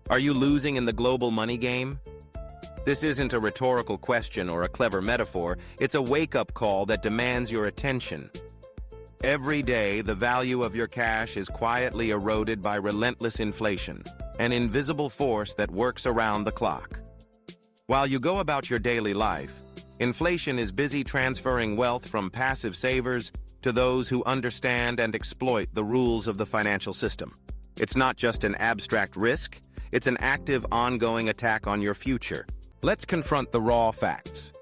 Are you losing in the global money game? This isn't a rhetorical question or a clever metaphor, it's a wake-up call that demands your attention. Every day, the value of your cash is quietly eroded by relentless inflation, an invisible force that works around the clock. While you go about your daily life, inflation is busy transferring wealth from passive savers to those who understand and exploit the rules of the financial system. It's not just an abstract risk, it's an active, ongoing attack on your future. Let's confront the raw facts.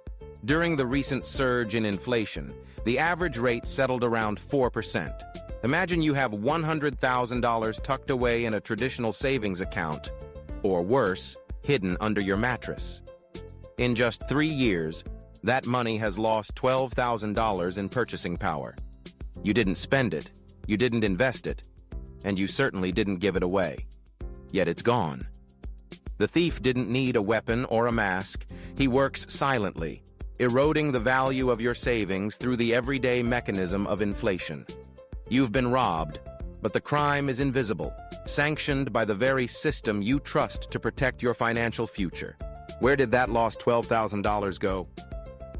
During the recent surge in inflation, the average rate settled around 4%. Imagine you have $100,000 tucked away in a traditional savings account, or worse, hidden under your mattress. In just 3 years, that money has lost $12,000 in purchasing power. You didn't spend it, you didn't invest it, and you certainly didn't give it away. Yet it's gone. The thief didn't need a weapon or a mask. He works silently, eroding the value of your savings through the everyday mechanism of inflation. You've been robbed, but the crime is invisible, sanctioned by the very system you trust to protect your financial future. Where did that lost $12,000 go?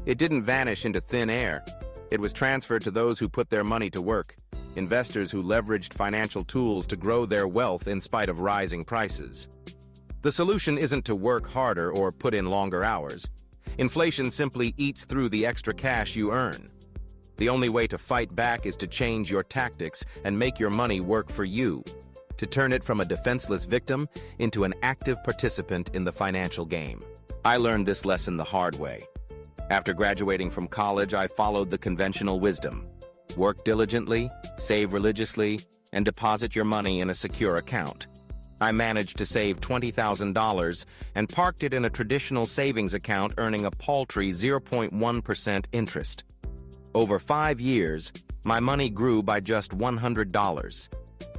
It didn't vanish into thin air. It was transferred to those who put their money to work, investors who leveraged financial tools to grow their wealth in spite of rising prices. The solution isn't to work harder or put in longer hours. Inflation simply eats through the extra cash you earn. The only way to fight back is to change your tactics and make your money work for you, to turn it from a defenseless victim into an active participant in the financial game. I learned this lesson the hard way. After graduating from college, I followed the conventional wisdom. Work diligently, save religiously, and deposit your money in a secure account. I managed to save $20,000 and parked it in a traditional savings account, earning a paltry 0.1% interest. Over 5 years, my money grew by just $100.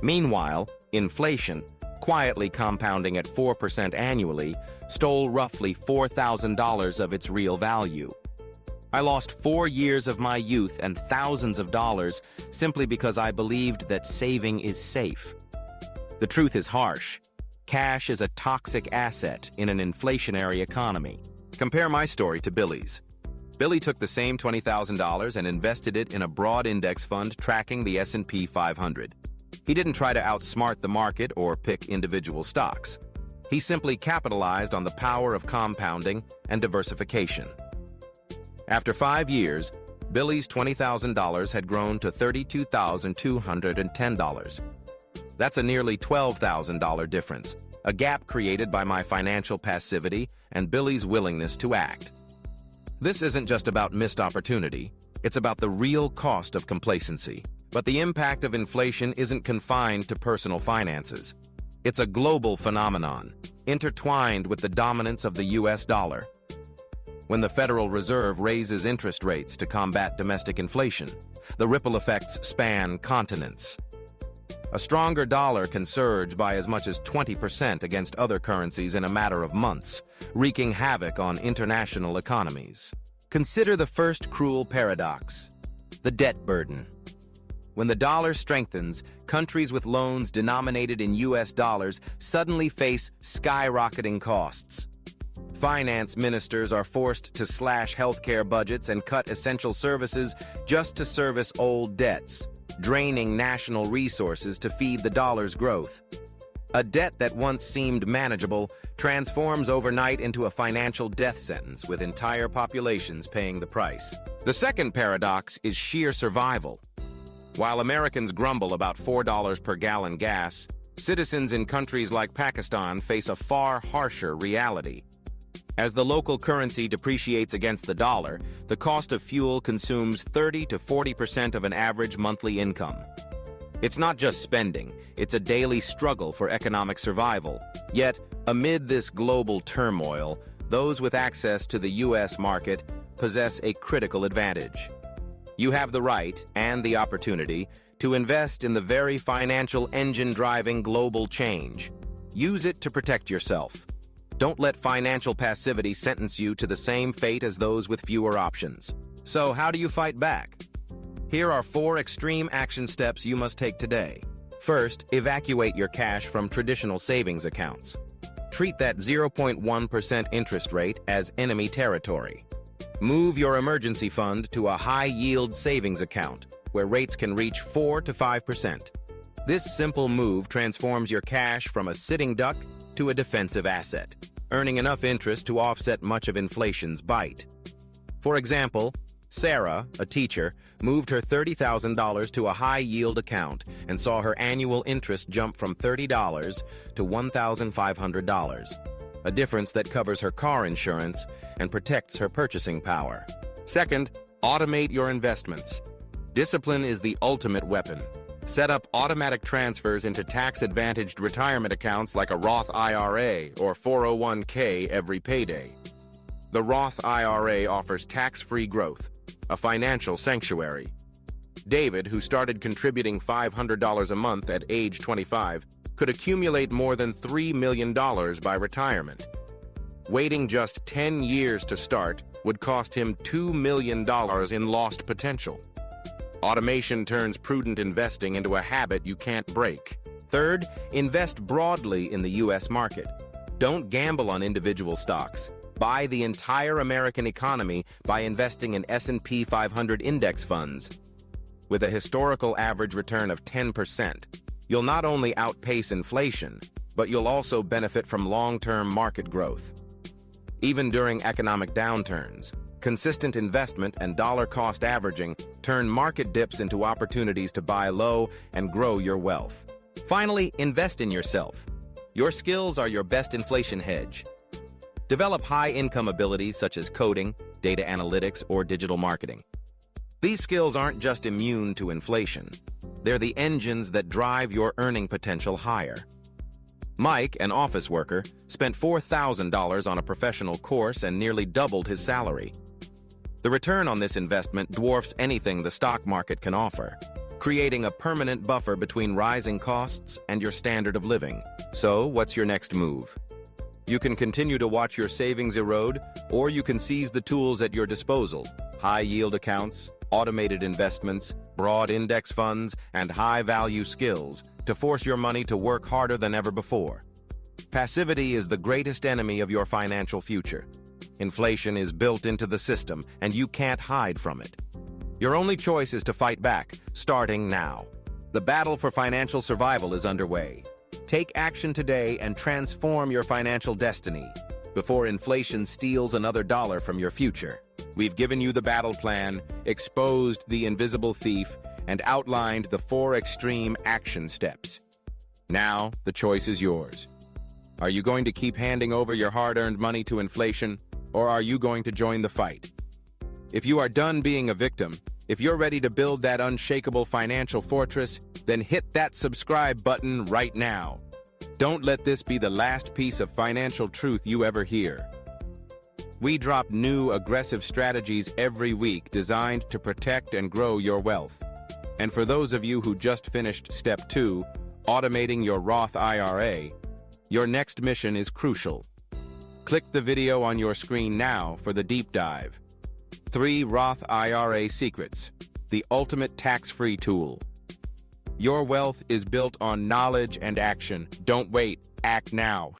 Meanwhile, inflation, quietly compounding at 4% annually, stole roughly $4,000 of its real value. I lost 4 years of my youth and thousands of dollars simply because I believed that saving is safe. The truth is harsh. Cash is a toxic asset in an inflationary economy. Compare my story to Billy's. Billy took the same $20,000 and invested it in a broad index fund tracking the S&P 500. He didn't try to outsmart the market or pick individual stocks. He simply capitalized on the power of compounding and diversification. After 5 years, Billy's $20,000 had grown to $32,210. That's a nearly $12,000 difference, a gap created by my financial passivity and Billy's willingness to act. This isn't just about missed opportunity, it's about the real cost of complacency. But the impact of inflation isn't confined to personal finances. It's a global phenomenon, intertwined with the dominance of the US dollar. When the Federal Reserve raises interest rates to combat domestic inflation, the ripple effects span continents. A stronger dollar can surge by as much as 20% against other currencies in a matter of months, wreaking havoc on international economies. Consider the first cruel paradox: the debt burden. When the dollar strengthens, countries with loans denominated in US dollars suddenly face skyrocketing costs. Finance ministers are forced to slash healthcare budgets and cut essential services just to service old debts, draining national resources to feed the dollar's growth. A debt that once seemed manageable transforms overnight into a financial death sentence, with entire populations paying the price. The second paradox is sheer survival. While Americans grumble about $4 per gallon gas, citizens in countries like Pakistan face a far harsher reality. As the local currency depreciates against the dollar, the cost of fuel consumes 30 to 40% of an average monthly income. It's not just spending, it's a daily struggle for economic survival. Yet, amid this global turmoil, those with access to the US market possess a critical advantage. You have the right and the opportunity to invest in the very financial engine driving global change. Use it to protect yourself. Don't let financial passivity sentence you to the same fate as those with fewer options. So, how do you fight back? Here are 4 extreme action steps you must take today. First, evacuate your cash from traditional savings accounts. Treat that 0.1% interest rate as enemy territory. Move your emergency fund to a high-yield savings account, where rates can reach 4 to 5%. This simple move transforms your cash from a sitting duck to a defensive asset, earning enough interest to offset much of inflation's bite. For example, Sarah, a teacher, moved her $30,000 to a high-yield account and saw her annual interest jump from $30 to $1,500, a difference that covers her car insurance and protects her purchasing power. Second, automate your investments. Discipline is the ultimate weapon. Set up automatic transfers into tax-advantaged retirement accounts like a Roth IRA or 401k every payday. The Roth IRA offers tax-free growth, a financial sanctuary. David, who started contributing $500 a month at age 25, could accumulate more than $3 million by retirement. Waiting just 10 years to start would cost him $2 million in lost potential. Automation turns prudent investing into a habit you can't break. Third, invest broadly in the U.S. market. Don't gamble on individual stocks. Buy the entire American economy by investing in S&P 500 index funds. With a historical average return of 10%, you'll not only outpace inflation, but you'll also benefit from long-term market growth. Even during economic downturns, consistent investment and dollar-cost averaging turn market dips into opportunities to buy low and grow your wealth. Finally, invest in yourself. Your skills are your best inflation hedge. Develop high-income abilities such as coding, data analytics, or digital marketing. These skills aren't just immune to inflation. They're the engines that drive your earning potential higher. Mike, an office worker, spent $4,000 on a professional course and nearly doubled his salary. The return on this investment dwarfs anything the stock market can offer, creating a permanent buffer between rising costs and your standard of living. So, what's your next move? You can continue to watch your savings erode, or you can seize the tools at your disposal: high-yield accounts, automated investments, broad index funds, and high-value skills to force your money to work harder than ever before. Passivity is the greatest enemy of your financial future. Inflation is built into the system, and you can't hide from it. Your only choice is to fight back, starting now. The battle for financial survival is underway. Take action today and transform your financial destiny before inflation steals another dollar from your future. We've given you the battle plan, exposed the invisible thief, and outlined the 4 extreme action steps. Now, the choice is yours. Are you going to keep handing over your hard-earned money to inflation, or are you going to join the fight? If you are done being a victim, if you're ready to build that unshakable financial fortress, then hit that subscribe button right now. Don't let this be the last piece of financial truth you ever hear. We drop new, aggressive strategies every week designed to protect and grow your wealth. And for those of you who just finished Step 2, automating your Roth IRA, your next mission is crucial. Click the video on your screen now for the deep dive. 3 Roth IRA Secrets, the ultimate tax-free tool. Your wealth is built on knowledge and action. Don't wait, act now.